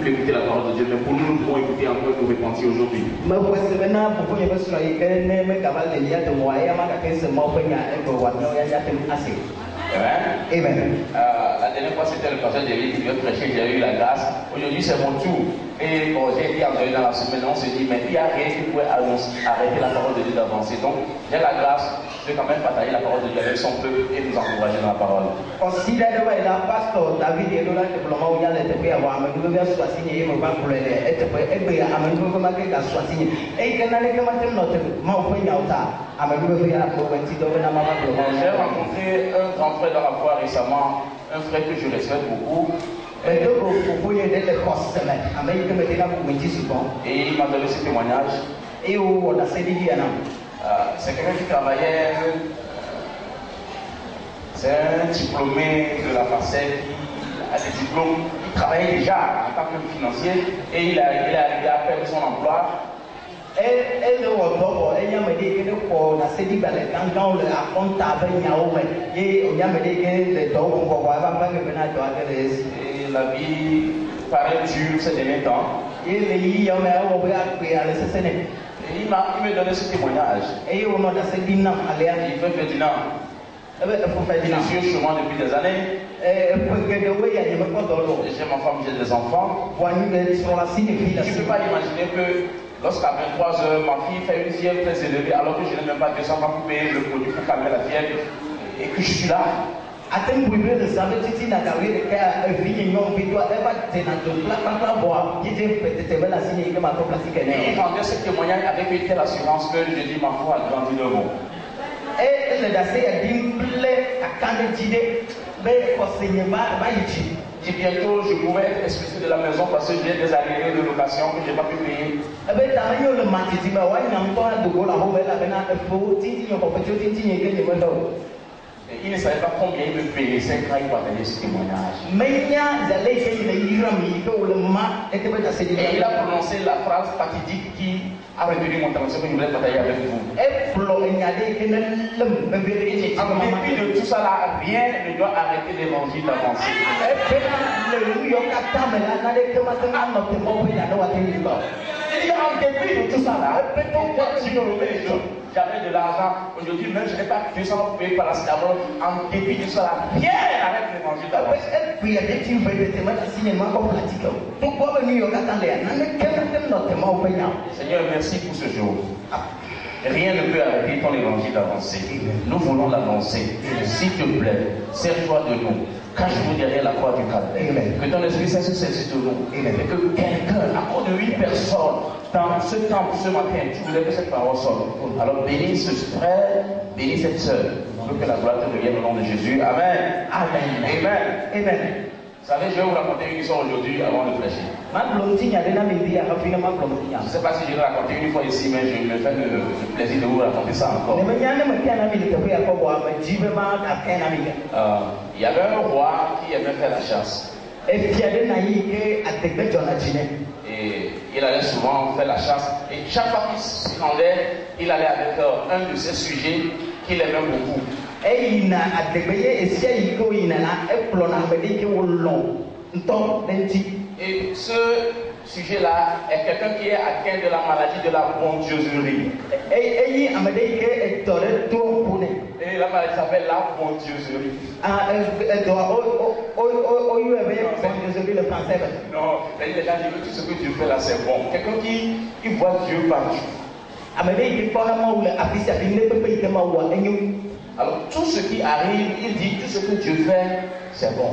plus écouter la parole de Dieu, mais pour nous, nous devons écouter encore et nous repentir aujourd'hui. Amen. La dernière fois, c'était le pasteur de l'île qui devait prêcher, j'ai eu la grâce. Aujourd'hui, c'est mon tour. Et bon, j'ai été entendu dans la semaine, on se dit, mais il y a rien qui pourrait arrêter la parole de Dieu d'avancer. Donc, j'ai la grâce de quand même partager la parole de Dieu avec son peuple et nous encourager dans la parole. Considère la pasteur David et Lola de Bloma où il y a le TP à voir, mais nous devons soit signé, mais pas pour les être et à me nous remarquer qu'à soit signé. Et qu'on a les commentaires notre mauvais yauta, à me nous faire pour un petit domaine à ma maman. J'ai rencontré un grand frère dans la foi récemment, un frère que je respecte beaucoup. Et il m'a donné ce témoignage. C'est quelqu'un qui travaillait, c'est un diplômé de la FACET qui a des diplômes, il travaillait déjà en tant que financier et il est arrivé à perdre son emploi. Et la vie paraît dure ces derniers temps. Et il me donnait ce témoignage. Il veut Ferdinand. Je suis au chômage depuis des années. J'ai ma femme, j'ai des enfants. Tu ne peux pas imaginer que lorsqu'à 23 h, ma fille fait une fièvre très élevée alors que je n'ai même pas 200 francs pour payer le produit pour calmer la fièvre et que je suis là. Et entendez ce témoignage avec une telle assurance que je dis ma foi a grandi de bon. Et bientôt je pourrais être expulsé de la maison parce que j'ai des arriérés de location que je n'ai pas pu payer. Et il ne savait pas combien il me payait, c'est quand il partageait ce témoignage. Et il a prononcé la phrase fatidique qui a retenu mon attention que je voulais partager avec vous. En dépit de tout ça là, rien ne doit arrêter l'évangile d'avancer. En dépit de tout ça là, j'avais de l'argent, aujourd'hui même je n'ai pas 200 pour payer par la stamole. En dépit de ça là, rien n'arrête l'évangile d'avancer. Seigneur, merci pour ce jour. Rien ne peut arrêter ton évangile d'avancer. Nous voulons l'annoncer. S'il te plaît, sers-toi de nous. Cache-nous derrière la croix du calvaire. Que ton esprit saisse de nous. Et que quelqu'un, à cause de 8 personnes, dans ce temple, ce matin, tu voulais que cette parole sorte. Alors bénis ce frère, bénis cette soeur. Que la gloire te revienne au nom de Jésus. Amen. Amen. Amen. Amen. Vous savez, je vais vous raconter une histoire aujourd'hui avant de prêcher. Je ne sais pas si je vais raconter une fois ici, mais je me fais le plaisir de vous raconter ça encore. Il y avait un roi qui aimait faire la chasse. Et il allait souvent faire la chasse. Et chaque fois qu'il se rendait, il allait avec un de ses sujets qu'il aimait beaucoup. Et ce sujet-là est quelqu'un qui est atteint de la maladie de la bondieuserie. Et la maladie s'appelle la bondieuserie. Non, les gens disent tout ce que Dieu fait là, c'est bon. Quelqu'un qui voit Dieu partout. Alors tout ce qui arrive, il dit tout ce que Dieu fait, c'est bon.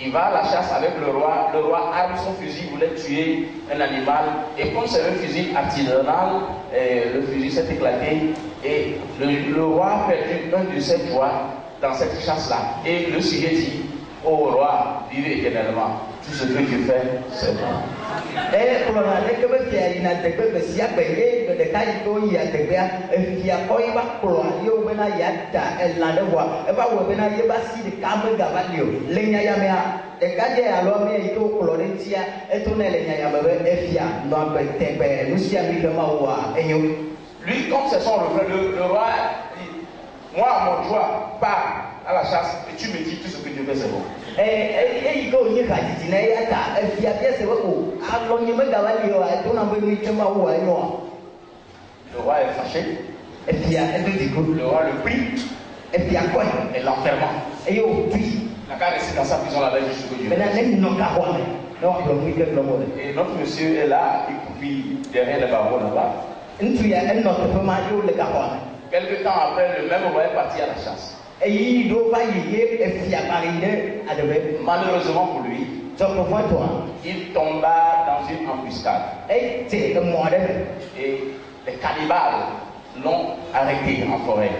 Il va à la chasse avec le roi arme son fusil, voulait tuer un animal. Et comme c'est un fusil artisanal, le fusil s'est éclaté. Et le roi a perdu un de ses doigts dans cette chasse-là. Et le sujet dit, ô roi, vivez éternellement. Tout ce que tu fais, c'est bon. Lui, comme c'est son refrain, le roi dit, moi, mon joie, part. à la chasse et tu me dis tout ce que Dieu fait, c'est bon. Le roi est fâché. Le roi le prie et l'enferma. La garde est dans sa prison là-bas jusqu'au Dieu. Et notre monsieur est là, il coupille derrière le barreau là-bas. Quelque temps après, le même roi est parti à la chasse. Malheureusement pour lui, il tomba dans une embuscade. Et les cannibales l'ont arrêté en forêt.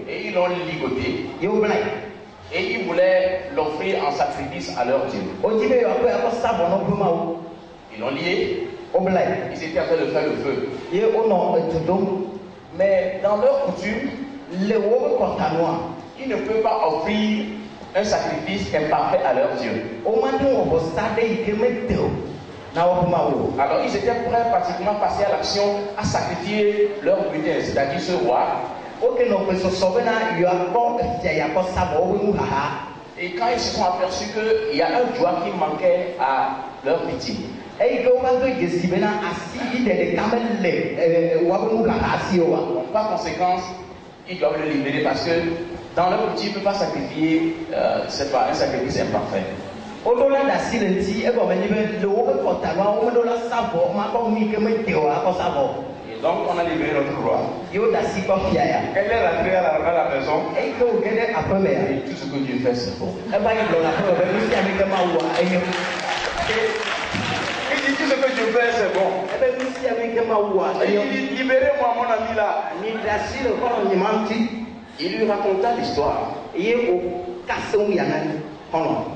Et ils l'ont ligoté. Et ils voulaient l'offrir en sacrifice à leur Dieu. Ils l'ont lié. Ils étaient en train de faire le feu. Mais dans leur coutume, ils ne peuvent pas offrir un sacrifice imparfait à leur Dieu. Alors ils étaient prêts pratiquement à passer à l'action, à sacrifier leur butin, c'est-à-dire ce roi. Et quand ils se sont aperçus qu'il y a un doigt qui manquait à leur victime, par conséquent, ils doivent le libérer parce que dans leur outil, ils ne peuvent pas sacrifier, c'est pas un sacrifice imparfait. Et donc on a libéré notre roi. Elle est rentrée à la maison. Et tout ce que Dieu fait, c'est bon. Il dit tout ce que Dieu fait, c'est bon. Il dit libérez-moi mon ami là. Il lui raconta l'histoire.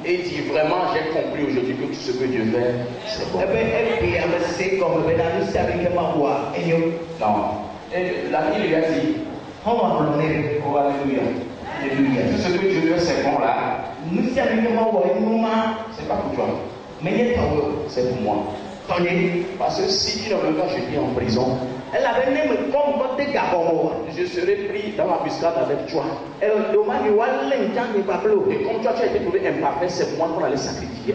Et il dit vraiment, j'ai compris aujourd'hui que tout ce que Dieu fait, c'est bon. Non. Et l'ami lui a dit, oh alléluia. Tout ce que Dieu fait, c'est bon là. C'est pas pour toi. C'est pour moi. Parce que si tu ne veux pas jeter en prison, je serai pris dans la buscade avec toi. Et comme toi tu as été trouvé imparfait, c'est moi qu'on allait sacrifier.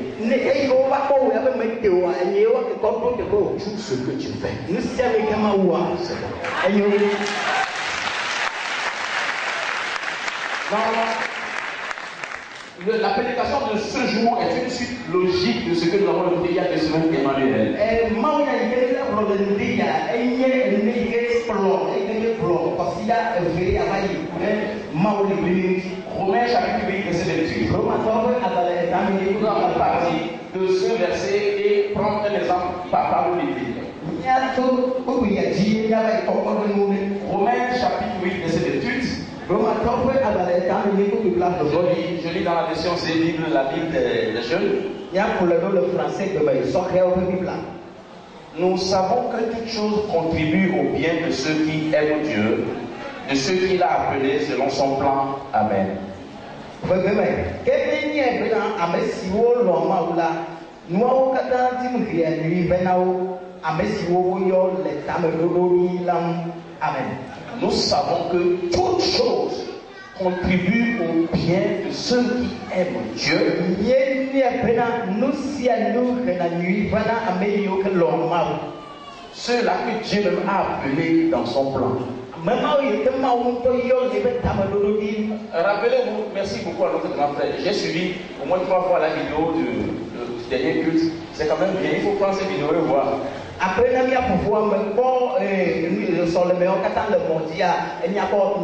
Tout ce que tu fais, c'est bon. La prédication de ce jour est une suite logique de ce que nous avons dit il y a 2 semaines, Emmanuel. Romains chapitre 8, verset 28. Nous allons partir de ce verset et prendre un exemple par parole de Bible. Romains chapitre 8, verset 28. Je lis dans la version c'est Bible, la Bible des jeunes. Nous savons que toute chose contribue au bien de ceux qui aiment Dieu, de ceux qu'il a appelés selon son plan. Amen. Nous savons que toute chose contribue au bien de ceux qui aiment Dieu. Ceux-là que Dieu même a appelés dans son plan. Rappelez-vous, merci beaucoup à notre grand frère. J'ai suivi au moins 3 fois la vidéo du dernier culte. C'est quand même bien, il faut prendre ces vidéos et voir. Après, il y a pouvoir me sur le meilleur le mondial, il n'y a pas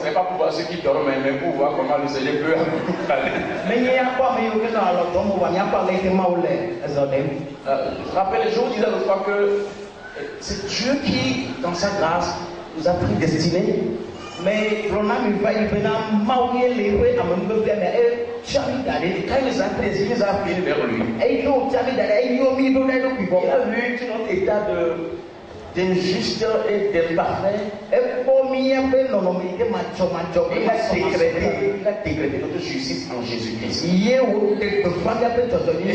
c'est pas pour voir ceux qui dorment, mais pour voir comment le Seigneur peut. Mais il n'y a pas je rappelle, je vous disais l'autre fois que c'est Dieu qui, dans sa grâce, nous a prédestinés. Mais quand il les a prédestinés, il les a appelés vers lui. Il a vu que notre état d'injuste et d'imparfait. Il a décrété notre justice en Jésus-Christ. Et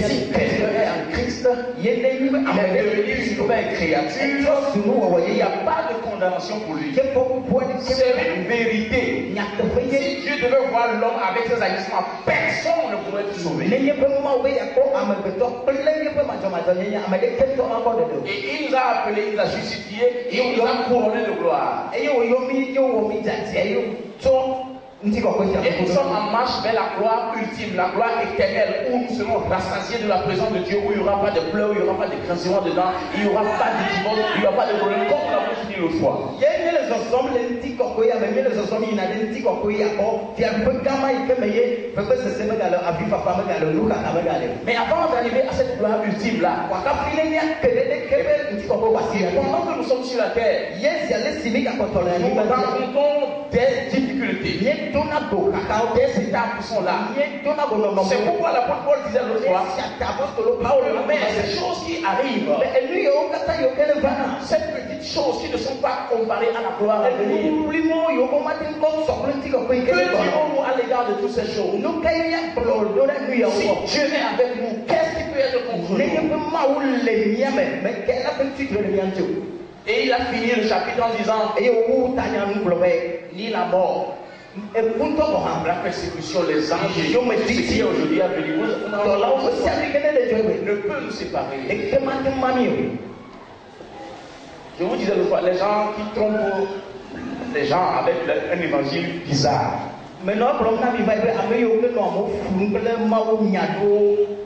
si quelqu'un est en Christ, il est devenu une nouvelle créature. Il n'y a pas de condamnation pour lui. C'est une vérité. Si Dieu devait voir l'homme avec ses agissements, personne ne pourrait être sauvé. Et il nous a appelés, il nous a justifiés, et il nous a couronnés de gloire. Et nous sommes en marche vers la gloire ultime, la gloire éternelle, où nous serons rassasiés de la présence de Dieu, où il n'y aura pas de pleurs, où il n'y aura pas de grincements dedans, il n'y aura pas de divorce, il n'y aura pas de problème, comme nous l'avons fini l'autre fois. Mais avant d'arriver à cette gloire ultime là, pendant que nous sommes sur la terre, nous rencontrons des difficultés. Des étapes qui sont là. C'est pourquoi l'apôtre Paul disait l'autre fois, mais ces choses qui arrivent, ces petites choses qui ne sont pas comparées à la gloire de Dieu. Que dirons-nous à l'égard de toutes ces choses? Si Dieu est avec nous, qu'est-ce qui peut être contre nous? Et il a fini le chapitre en disant, ni la mort, la persécution, les anges, ce qui est aujourd'hui à venir, ne peut nous séparer. Je vous disais l'autre fois, les gens qui trompent les gens avec un évangile bizarre.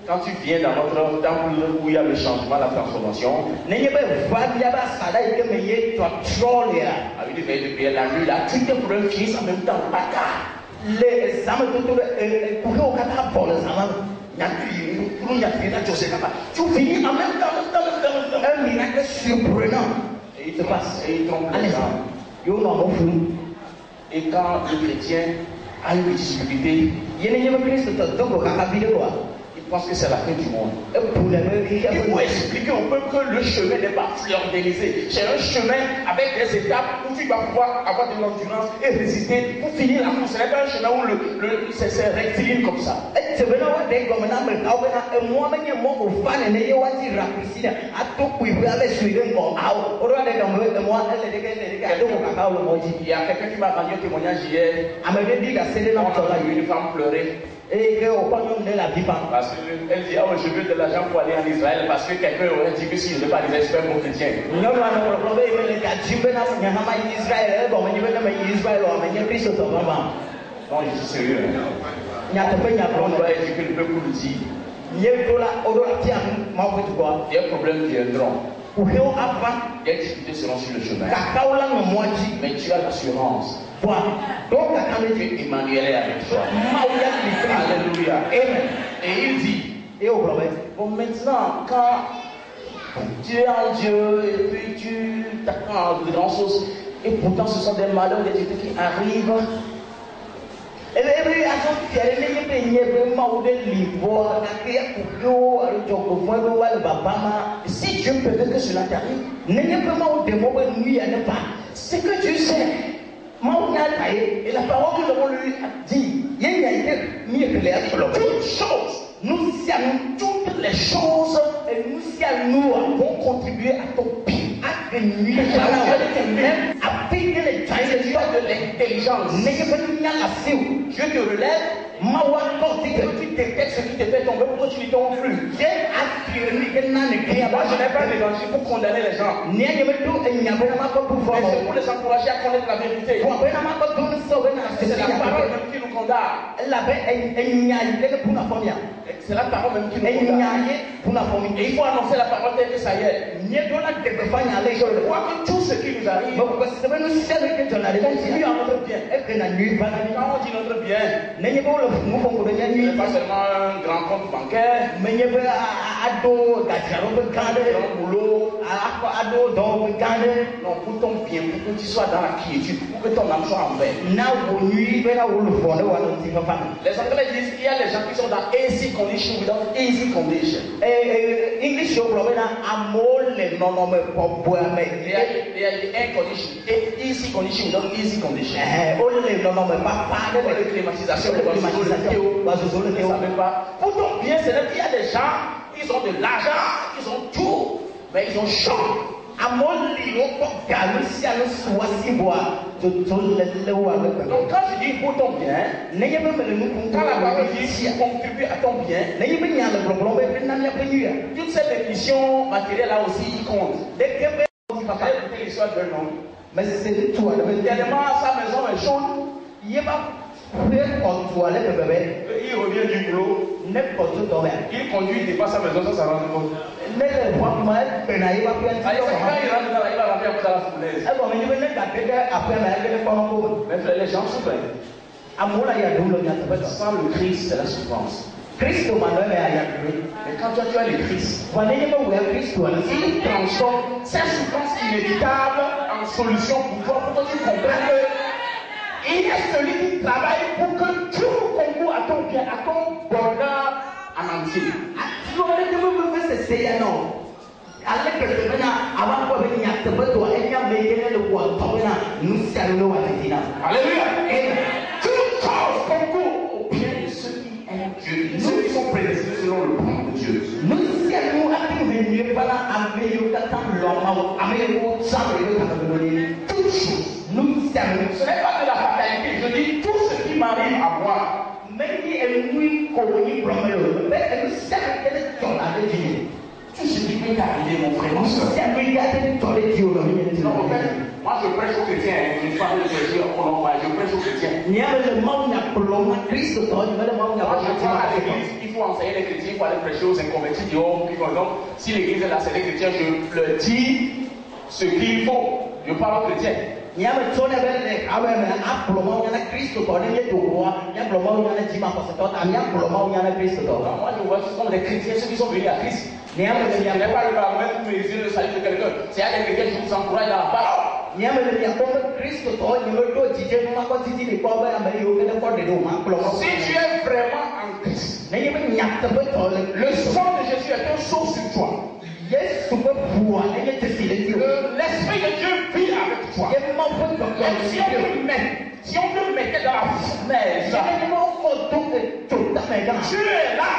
Quand tu viens dans notre temple où il y a le changement, la transformation, avec des veilles de prière la nuit, là, tu te prends un fils en même temps, tu finis en même temps, un miracle surprenant. Et il se passe, et il trompe les gens. Et quand le chrétien a une difficulté, il pense que c'est la fin du monde. Il faut expliquer au peuple que le chemin n'est pas organisé. C'est un chemin avec des étapes où tu vas pouvoir avoir de l'endurance et résister pour finir la course. Ce n'est pas un chemin où c'est rectiligne comme ça. Il y a quelqu'un qui m'a rendu un témoignage hier. On a vu une femme pleurer. Parce qu'elle dit, oh, je veux de l'argent pour aller en Israël, parce que quelqu'un aurait dit que si je ne veux pas les experts pour chrétiens. Non, je suis sérieux. On doit éduquer le peuple pour le dire. Des problèmes viendront. Des difficultés seront sur le chemin. Mais tu as l'assurance. Emmanuel est avec toi. Alléluia. Amen. Et il dit, bon, maintenant, quand tu es en Dieu et puis tu t'apprends de grandes choses, et pourtant ce sont des malheurs, des difficultés qui arrivent. Si Dieu permet que cela t'arrive, c'est que tu sais. Et la parole que nous avons lui a dit, toutes les choses vont contribuer à ton bien. C'est de l'intelligence. Dieu te relève. Tu détectes ce qui te fait tomber, pourquoi tu n'y tombes plus? Moi, je n'ai pas d'évangile pour condamner les gens. Mais c'est pour les encourager à connaître la vérité. C'est la parole même qui nous condamne. C'est la parole même qui nous condamne. Et il faut annoncer la parole telle que ça y est. Je crois que tout ce qui nous arrive, c'est lui en notre bien. Quand on dit notre bien, ce n'est pas seulement un grand compte bancaire, un grand boulot, Non, pour ton bien, pour que tu sois dans la quiétude, pour que ton âme soit en paix. Les Anglais disent qu'il y a des gens qui sont dans easy condition without easy condition. English show Il y a the air condition, easy condition without easy condition. Climatisation, pour ton bien, c'est là qu'il y a des gens, ils ont de l'argent, ils ont tout, mais ils ont chaud. Donc quand je dis pour ton bien, quand la parole dit contribue à ton bien, toute cette définition matérielle là aussi il compte. Écoutez l'histoire d'un homme. Tellement sa maison est chaude, il revient du boulot, il conduit, il dépasse sa maison, ça s'en rend compte. Quand il rentre dans la, il va rentrer un peu dans la foulaise. Mais les gens souffrent. Sans le Christ, c'est la souffrance. Mais quand tu as le Christ, il transforme cette souffrance inévitable en solution pour toi, pour que tu comprennes que il est celui qui travaille pour que tout concourt à ton bien, à ton bonheur en entier. Alléluia. Toute chose concourt au bien de ceux qui aiment Dieu, ceux qui sont prédestinés selon le plan de Dieu. Toute chose. Ce n'est pas de la fatalité. Je dis tout ce qui m'arrive à moi. Tout ce qui peut t'arriver, mon frère, mon soeur. Non, en fait, moi je prêche aux chrétiens. Une fois que je prêche au nom, je prêche aux chrétiens. Il faut enseigner les chrétiens, il faut aller prêcher aux inconvertis. Donc, si l'église est là, c'est les chrétiens, je leur dis ce qu'il faut. Je parle aux chrétiens. Moi, je vois ce sont des chrétiens, ceux qui sont venus à Christ. Je n'ai pas le baromètre pour mesurer le salut de quelqu'un. C'est à des chrétiens qui vous encouragent dans la parole. Si tu es vraiment en Christ, le sang de Jésus est un sceau sur toi. L'Esprit de Dieu vit avec toi. Si on te mettait dans la fournaise, tu es là.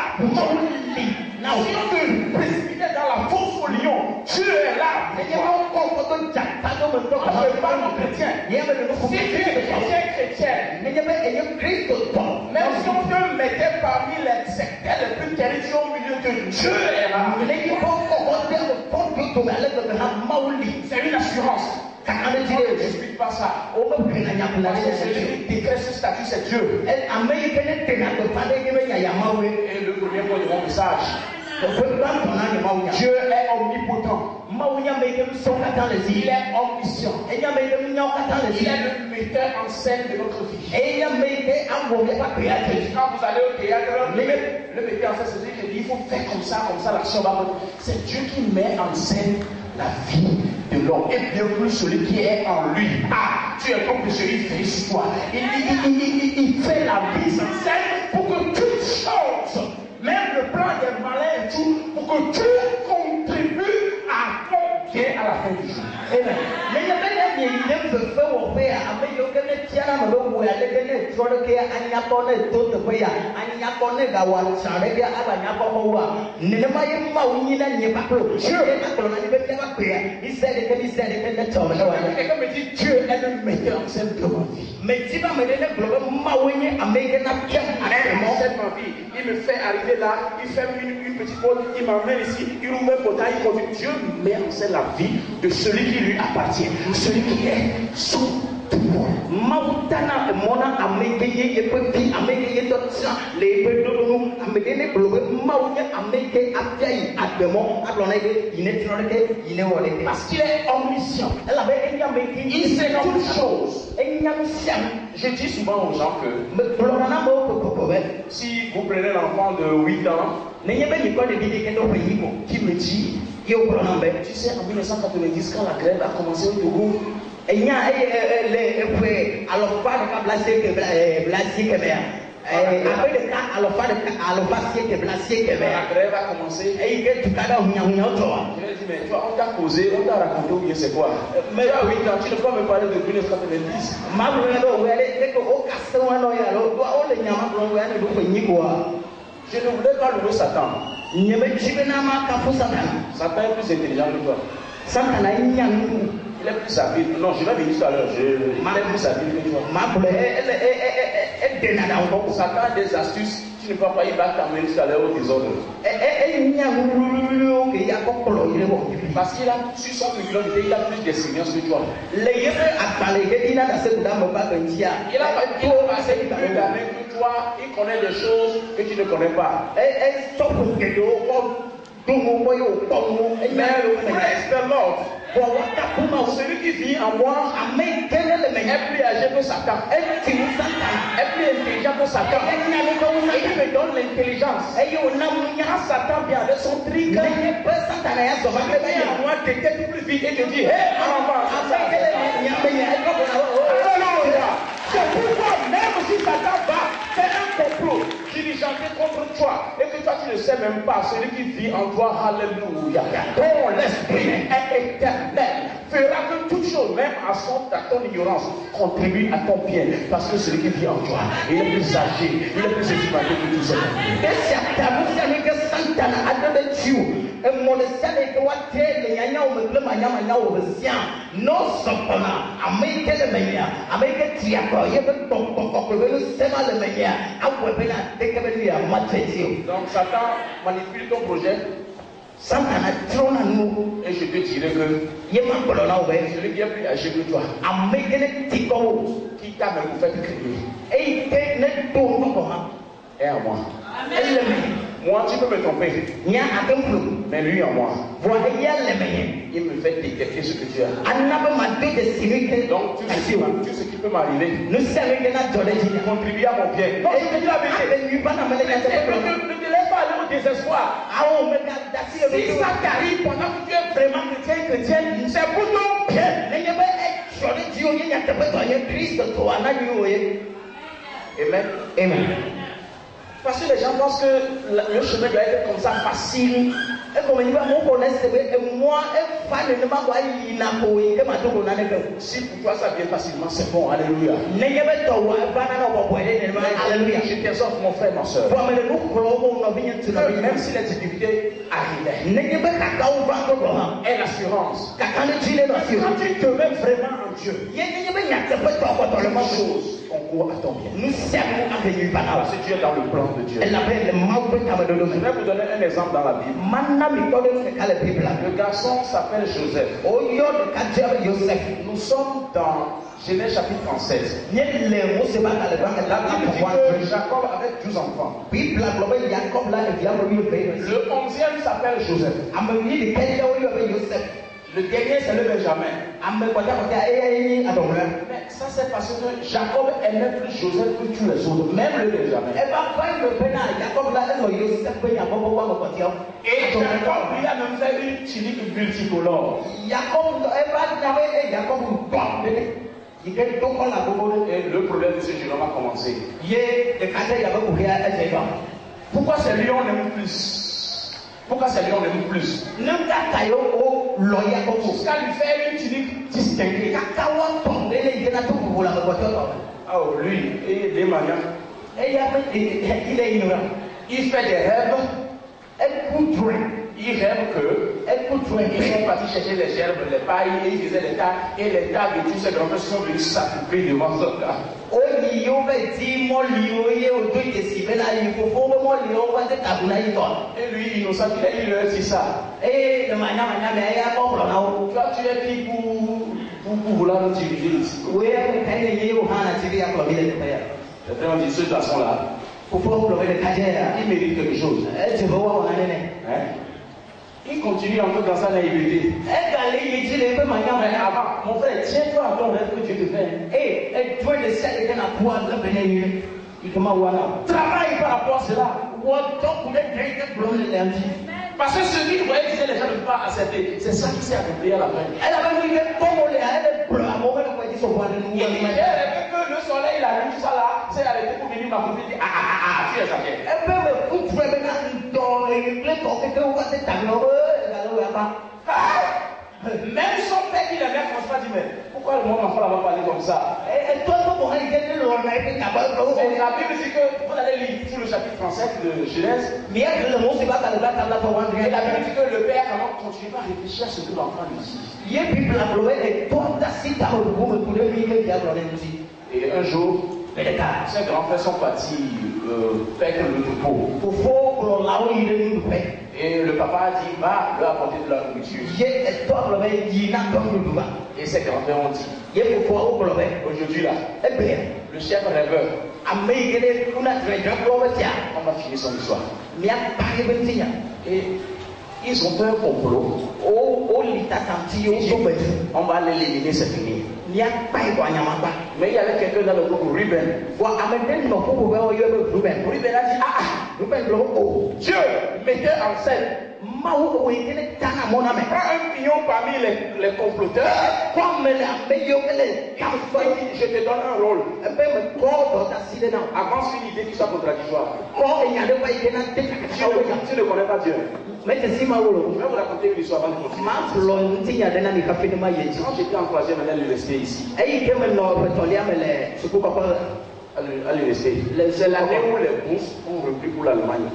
Si on te précipitait dans la fosse au lion, tu es là. Je parle aux chrétiens. Si tu es chrétien, même si on te mettait parmi les sectaires les plus terribles au milieu de Dieu est là. C'est une assurance. Je n'explique pas ça. Celui qui décrète ce statut, c'est Dieu. Et le premier point de mon message, Dieu est omnipotent. Il est omniscient. Il est le metteur en scène de notre vie. Quand vous allez au théâtre, le metteur en scène, c'est lui qui dit il faut faire comme ça, l'action va venir. C'est Dieu qui met en scène la vie de l'homme et bien plus celui qui est en lui. Ah, tu es comme celui qui fait sur toi. Il fait la vie en scène pour que toute chose, même le plan des malins et tout, pour que tout contribue à ton bien à la fin du jour. Amen. Quelqu'un me dit Dieu est le metteur en scène de ma vie. Il me fait arriver là, il fait une petite porte, il m'emmène ici, il ouvre un portail, il continue. Dieu met en scène la vie de celui qui lui appartient, celui qui est sous pouvoir. Parce qu'il est omniscient. Il sait toutes choses. Je dis souvent aux gens que si vous prenez l'enfant de 8 ans qui me dit Tu sais, en 1990, quand la grève a commencé au Togo, la grève a commencé. Je lui ai dit, mais toi, on t'a causé, on t'a raconté ou bien c'est quoi? Mais oui, quand tu ne peux me parler de 1990. Je ne voulais pas louer Satan. Satan est plus intelligent que toi. Il est plus habile. Non, je vais venir tout à l'heure. Il est plus habile que toi. Satan a des astuces. Tu ne peux pas, il va t'amener tout à l'heure au désordre. Parce qu'il a, sur son privilège, il a plus d'expérience que toi. Il a passé plus d'années que toi. Il connaît des choses que tu ne connais pas. Praise the Lord. Celui qui vit en moi est plus âgé que Satan, est plus intelligent que Satan. Et il me donne l'intelligence. Quand Satan vient avec son trick, moi t'étais plus vite et te dit, hé, en avant. C'est pourquoi même si Satan va faire un complot diligenter contre toi et que toi tu ne sais même pas, celui qui vit en toi, alléluia, ton l'esprit est éternel, fera que toute chose, même à ton ignorance, contribue à ton bien, parce que celui qui vit en toi, il est plus âgé, il est plus expérimenté que tout ça. Donc Satan manipule ton projet. Et je te dirais que celui qui est plus âgé que toi, qui t'a même fait crier, est à moi. Moi, tu peux me tromper. Mais lui en moi, il me fait détecter ce que tu as. Donc, tout ce qui peut m'arriver, contribue à mon bien. Non, je te dis la vérité. Ne te laisse pas aller au désespoir. Si ça t'arrive pendant que tu es vraiment chrétien, c'est pour ton bien. Amen. Amen. Parce que les gens pensent que le chemin doit être comme ça, facile. Si pour toi ça vient facilement, c'est bon, alléluia. Je t'exhorte mon frère, ma soeur. Même si les difficultés arrivaient, est l'assurance. Quand tu te mets vraiment en Dieu, les choses concourent à ton bien. Parce que tu es dans le plan de Dieu. Je vais vous donner un exemple dans la Bible. Le garçon s'appelle Joseph. Nous sommes dans Genèse chapitre 37. La Bible dit que Jacob avait 12 enfants. Le 11e s'appelle Joseph. Le dernier c'est le Benjamin. Mais ça c'est parce que Jacob aimait plus Joseph que tous les autres, même le Benjamin. Et Jacob lui a même fait une tunique multicolore. Et le problème de ce jeune homme a commencé. Pourquoi c'est lui on aime plus? Pourquoi c'est lui on aime plus? Jusqu'à lui faire une tunique distinguée. Oh lui, et des manières. Il fait des rêves. Il rêve qu'ils sont partis chercher les gerbes, les pailles, et ils faisaient les tas, et les tables et tous ces grands sont venus s'accouper devant ce gars. Et lui, innocent, il leur dit ça. Toi, tu es qui pour vouloir nous diriger ici? Certains ont dit, ce garçon-là, il mérite quelque chose. Hein? Il continue encore dans sa naïveté. Mais avant, mon frère, tiens-toi à ton rêve que Dieu te fait. Travaille par rapport à cela. Parce que ce qu'il voyait disait les gens ne peuvent pas accepter. C'est ça qui s'est accompli à la fin. Elle avait dit que comme on l'a, elle pleure. À un moment, elle a dit son point de nous. Il disait que le soleil, il arrive, tout ça là, c'est arrêté pour venir ma copine. Tu es sacré. Elle peut me foutre maintenant dans les plaies pour que vous fassiez ta gloire. Même son père qui l'aimait, ne pas dire, mais pourquoi le monde enfant va parler comme ça? Et toi, pour aller dire que l'on a été capable de faire. La Bible dit que vous allez lire tout le chapitre 37 de Genèse. Mais le mot, c'est pas dans la table de Et la Bible dit que le père quand continue à réfléchir à ce que l'enfant lui dit. Et un jour, ses grands frères sont partis perdre le troupeau. Et le papa a dit, va leur apporter de la nourriture. Et ses grands frères ont dit, aujourd'hui là, le chef rêveur, on va finir son histoire. Et ils ont fait un complot. On va l'éliminer, c'est fini. Mais il y avait quelqu'un dans le groupe, Ruben. Ruben a dit, Dieu, mettez en scène. Prends un pion parmi les comploteurs. Je te donne un rôle. Avance une idée qui soit contradictoire. Tu ne connais pas Dieu. Je vais vous raconter une histoire avant de continuer. Quand j'étais en troisième année à l'université ici, à l'université, c'est l'année où les bourses ont repris pour l'Allemagne.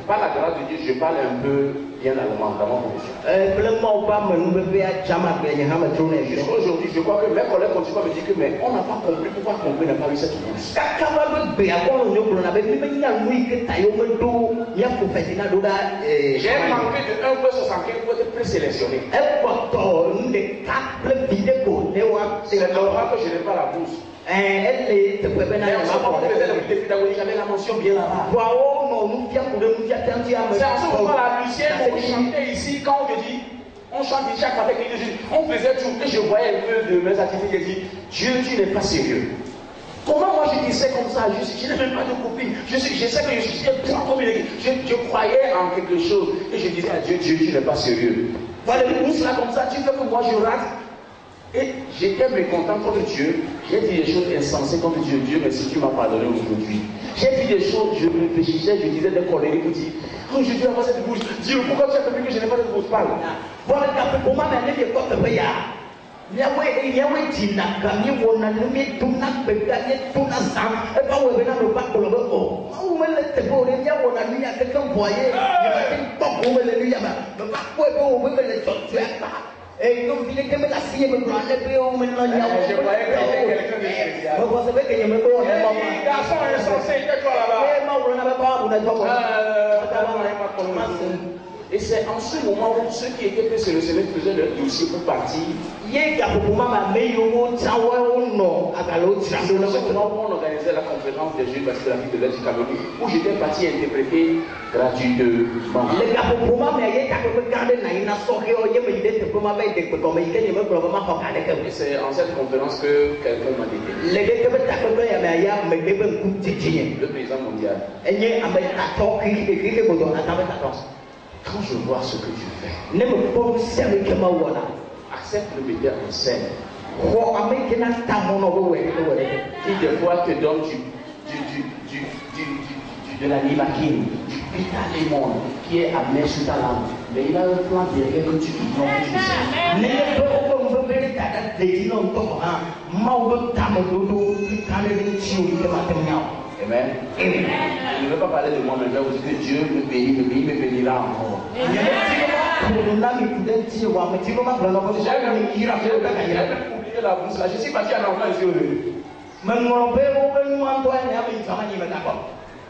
Par la grâce de Dieu, je parle un peu bien allemand dans mon profession. Aujourd'hui, je crois que mes collègues continuent à me dire que mais on n'a pas compris pourquoi Congrès n'a pas eu cette bourse. J'ai manqué de 1,75 pour être présélectionné. C'est normal que je n'ai pas la bourse. Mais on faisait le défi d'agonie, j'avais la mention bien là-bas. C'est en ce moment la musicienne on chantait ici, quand on me dit, on chante chaque matin, on faisait tout, et je voyais un peu de mes activités, je dis, Dieu, tu n'es pas sérieux. Comment moi je disais comme ça, je n'ai même pas de copine, je sais que je suis un point comme je croyais en quelque chose, et je disais à Dieu, Dieu, tu n'es pas sérieux. Voilà, une là comme ça, tu veux que moi je rate. Et j'étais mécontent contre Dieu. J'ai dit des choses insensées contre Dieu. Dieu, mais si tu m'as pardonné aujourd'hui. J'ai dit des choses, je réfléchissais, je disais des colères qui disent, oh, je dois avoir cette bouche. Dieu, pourquoi tu as permis que je n'ai pas de bouche? Parle. Voilà, pour moi, mais n'est pas de payer. Et comme il était la scie, me prend les pieds, on me l'a dit. Je voyais quelqu'un de spécial. Vous savez que je me vois. Les garçons insensés, tais-toi là-bas. Et c'est en ce moment où ceux qui étaient présélectionnés faisaient leur dossier pour partir. C'est on organisait la conférence des Jeunes Basiliques de l'Est du Cameroun où j'étais parti interpréter gratuitement. C'est en cette conférence que quelqu'un m'a dit. Le président mondial. Quand je vois ce que tu fais, accepte le metteur en scène. Qui des fois te donne de la limaquine, du pétalémon qui est amer sur ta langue. Mais il a un plan derrière que tu ignores, que tu sais. Amen. Je ne veux pas parler de moi, mais je vais vous dire que Dieu me bénira encore. J'ai oublié la bouche là. Je suis parti en enfant ici aujourd'hui.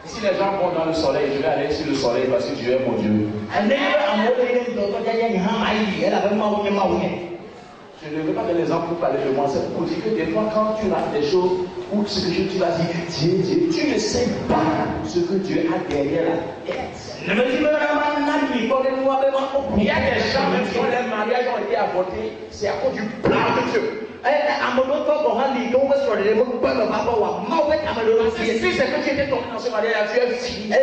Si les gens vont dans le soleil, je vais aller sur le soleil parce que Dieu est mon Dieu. Je ne veux pas donner des exemples pour parler de moi, c'est pour dire que des fois quand tu rates des choses ou ce que tu vas dire, Dieu, tu ne sais pas ce que Dieu a derrière la tête. Il y a des gens même si les mariages ont été été avorté, c'est à cause du plan de Dieu. Si c'est que tu étais tombé dans ce mariage, tu es fini. Tu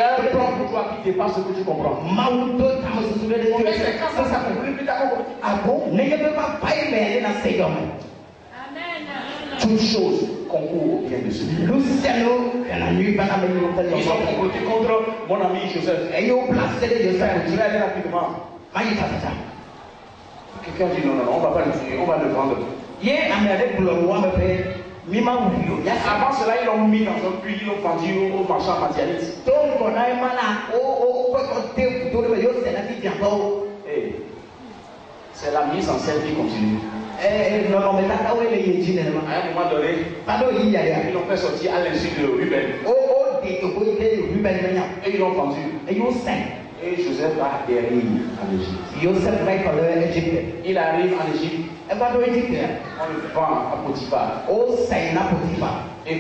as un plan pour toi qui dépasse ce que tu comprends. Mais c'est quand ça s'accomplit plus tard. Ah bon? Toutes choses concourent au bien de celui. Ils ont comploté contre mon ami Joseph. Je vais aller rapidement. Quelqu'un dit non, on ne va pas le tuer, on va le vendre. Avant cela, ils l'ont mis dans un puits, ils l'ont vendu au marchand matérialiste. C'est la mise en scène qui continue. À un moment donné, ils l'ont fait sortir à l'insu de Ruben. Et ils l'ont vendu. Et Joseph va atterrir en Égypte. Il arrive en Égypte. On le vend à Potiphar. Et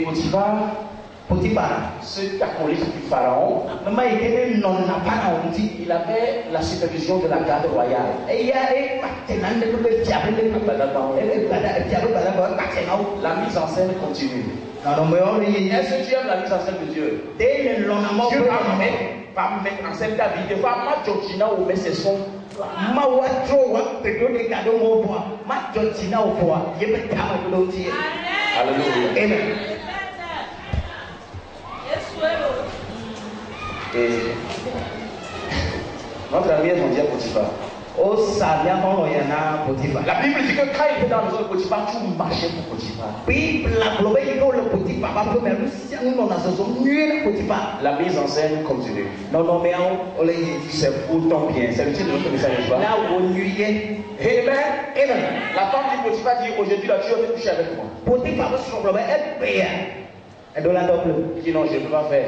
Potiphar, ce acolyte du pharaon, il avait la supervision de la garde royale. La mise en scène continue. Est-ce que tu aimes la mise en scène de Dieu? Dieu va mettre en scène ta vie. Des fois, ma Georgina ou mes sons. Alléluia. Amen. Et notre ami est mondial Potiphar. La Bible dit que quand il était dans le maison de Potiphar, tout marchait pour Potiphar. La mise en scène continue. C'est pour ton bien. C'est le titre de notre message. Amen. La femme du Potiphar dit aujourd'hui, tu vas te coucher avec moi. Il dit non, je ne peux pas faire.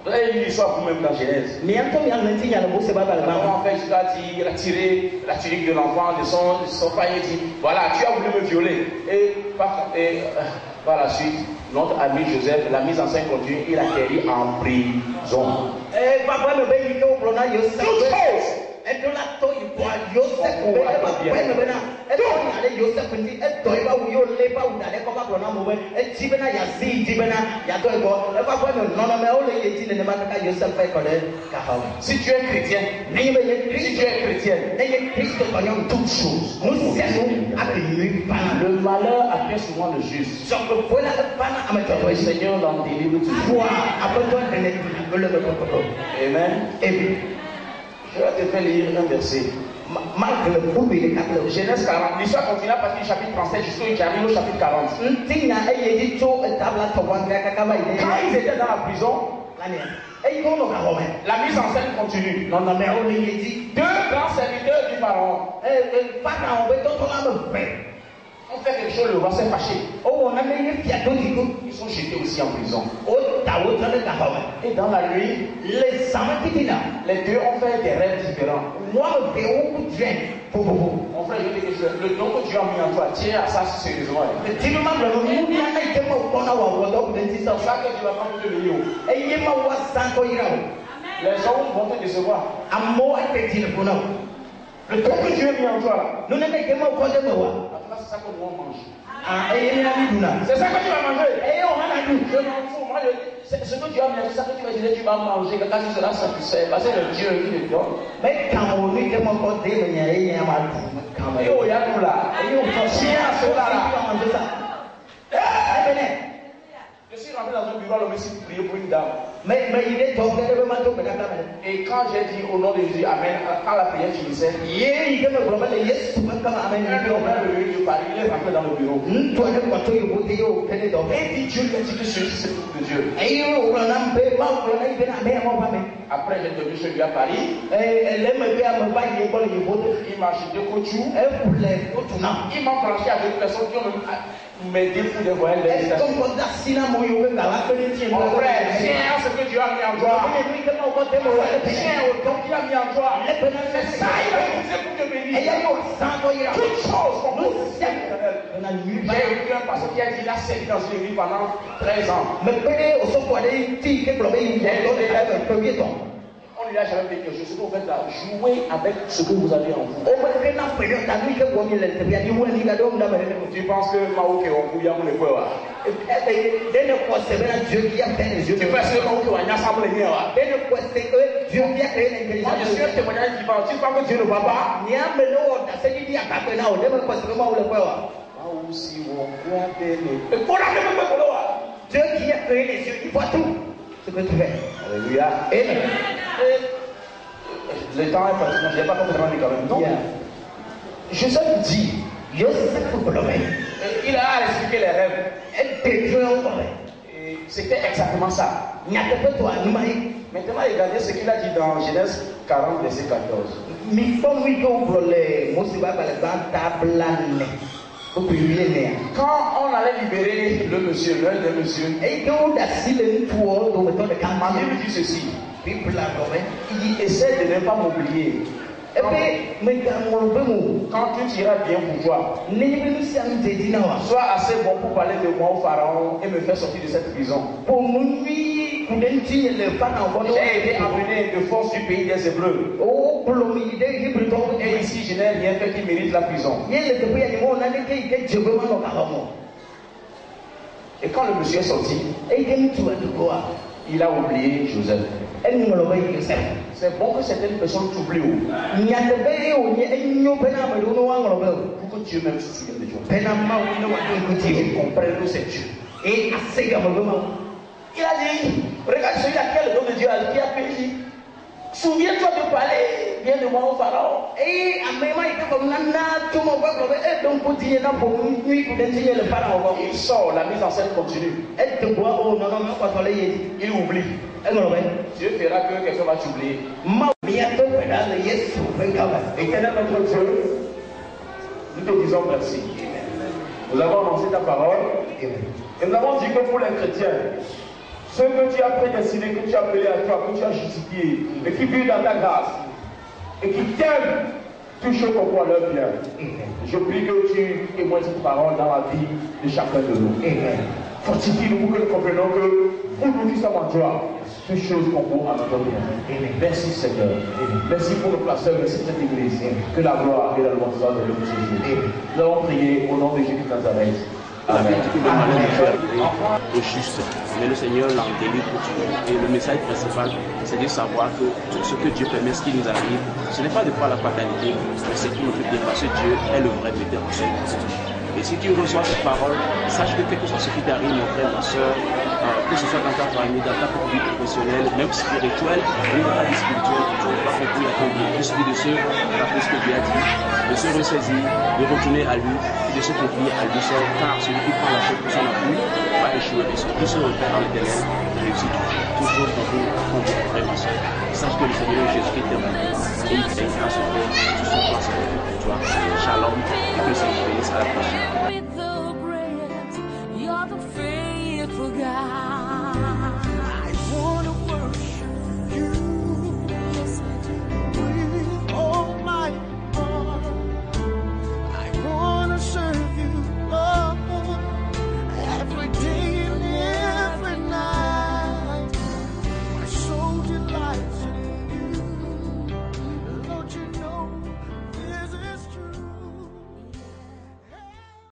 Là, il y a une histoire pour même dans Genèse. Comment en fait, il a tiré la tunique de l'enfant de son père et dit voilà, tu as voulu me violer. Et par la suite, notre ami Joseph, la mise en scène continue, il atterrit en prison. Toute chose. Si tu es chrétien, toutes choses. Le malheur appelle souvent le juste. Le Seigneur l'en délivre toujours. Amen. Je vais te faire lire un verset. Genèse 40. L'histoire continue à partir du chapitre 37 jusqu'au chapitre 40. Quand ils étaient dans la prison, la mise en scène continue. Deux grands serviteurs du pharaon. On fait quelque chose, le roi s'est fâché. Ils sont jetés aussi en prison. Et dans la nuit, les deux ont fait des rêves différents. Mon frère, je dis quelque chose. Le don que Dieu a mis en toi, tiens à ça sérieusement. C'est ça que Dieu va pas te donner. Les gens vont te décevoir. Le don que Dieu a mis en toi là. C'est ça que nous on mange. C'est ça que tu vas manger. Je m'en fous. Moi, ce que Dieu a mis, c'est ça que tu vas dire, tu vas manger. Quand tu seras satisfait, parce que le Dieu qui te donne. Et oh, il y a tout là. Je suis rentré dans un bureau, le monsieur priait pour une dame. Et quand j'ai dit au nom de Jésus, Amen, quand la prière finissait, il est rentré dans le bureau. Et dit Dieu lui a dit que celui-ci c'est pour de Dieu. Après, j'ai devenu chez lui à Paris. Il m'a acheté couture. Il m'a branché avec des personnes qui ont m'aider pour des voyages de méditation. Mon frère, tiens ce que Dieu a mis en toi. Tiens au don qu'il a mis en toi. C'est ça, il a utilisé pour te bénir. Toutes choses sont j'ai eu un pasteur qui a dit il a servi dans une église pendant 13 ans. On lui a jamais fait quelque chose, ce que vous faites là, jouez avec ce que vous avez en vous. Tu penses que Maouke on couille pour les poids. Tu penses que Maouke on a ensemble les miens. Je suis un témoignage qui parle. Tu penses que Dieu ne voit pas? Si on croit Dieu qui a créé les yeux, il voit tout ce que tu fais. Alléluia. Amen. Le temps est parti, je n'ai pas complètement dit quand même. Donc, Joseph dit, il a expliqué les rêves. Et c'était exactement ça. Maintenant, regardez ce qu'il a dit dans Genèse 40, verset 14. Quand on allait libérer le monsieur, l'un des messieurs, ma Bible dit ceci. Il dit, essaie de ne pas m'oublier. Quand tout ira bien pour toi, sois assez bon pour parler de moi au pharaon et me faire sortir de cette prison. J'ai été emmené de force du pays des Hébreux. Et ici, je n'ai rien fait qui mérite la prison. Et quand le monsieur est sorti, il a oublié Joseph. C'est bon que certaines personnes t'oublient. Pour que Dieu même se souvienne de toi. Et comprenne que c'est Dieu. Il a dit, regarde celui à quel nom de Dieu qui a péché. Souviens-toi de parler bien de moi au pharaon. Il sort, la mise en scène continue. Il oublie. Dieu fera que quelqu'un va t'oublier. Éternel notre Dieu, nous te disons merci. Nous avons annoncé ta parole. Et nous avons dit que pour les chrétiens, ceux que tu as prédestinés, que tu as appelés à toi, que tu as justifiés, et qui vivent dans ta grâce, et qui t'aiment, touche au corps leur bien. Je prie que tu témoignes cette parole dans la vie de chacun de nous. Fortifie-nous pour que nous comprenions que pour nous qui sommes en toi, toutes choses concourent à notre bien. Merci Seigneur. Merci pour nos pasteurs, merci pour cette église. Que la gloire et la louange soient de notre Jésus. Nous avons prié au nom de Jésus de Nazareth. Amen. Est juste, mais le Seigneur l'a embelli pour tout. Et le message principal, c'est de savoir que tout ce que Dieu permet, ce qui nous arrive, ce n'est pas de voir la fatalité, mais c'est tout notre bien, parce que Dieu est le vrai metteur en scène. Et si tu reçois cette parole, sache que quel que soit ce qui t'arrive, mon frère, ma soeur, que ce soit dans ta famille, dans ta vie professionnelle, même spirituelle, ou dans ta vie spirituelle, tu ne vas pas conclure à ton bien. Je suis de se rappeler ce que Dieu a dit, de se ressaisir, de retourner à lui, et de se confier à lui seul, car celui qui prend la chose pour son appui va échouer. Et celui qui se repère dans l'éternel réussit toujours dans ton frère, ma soeur. Sache que le Seigneur Jésus-Christ t'aime et il veillera à ce que tu sois placé pour toi. Shalom et que le Seigneur bénisse à la prochaine.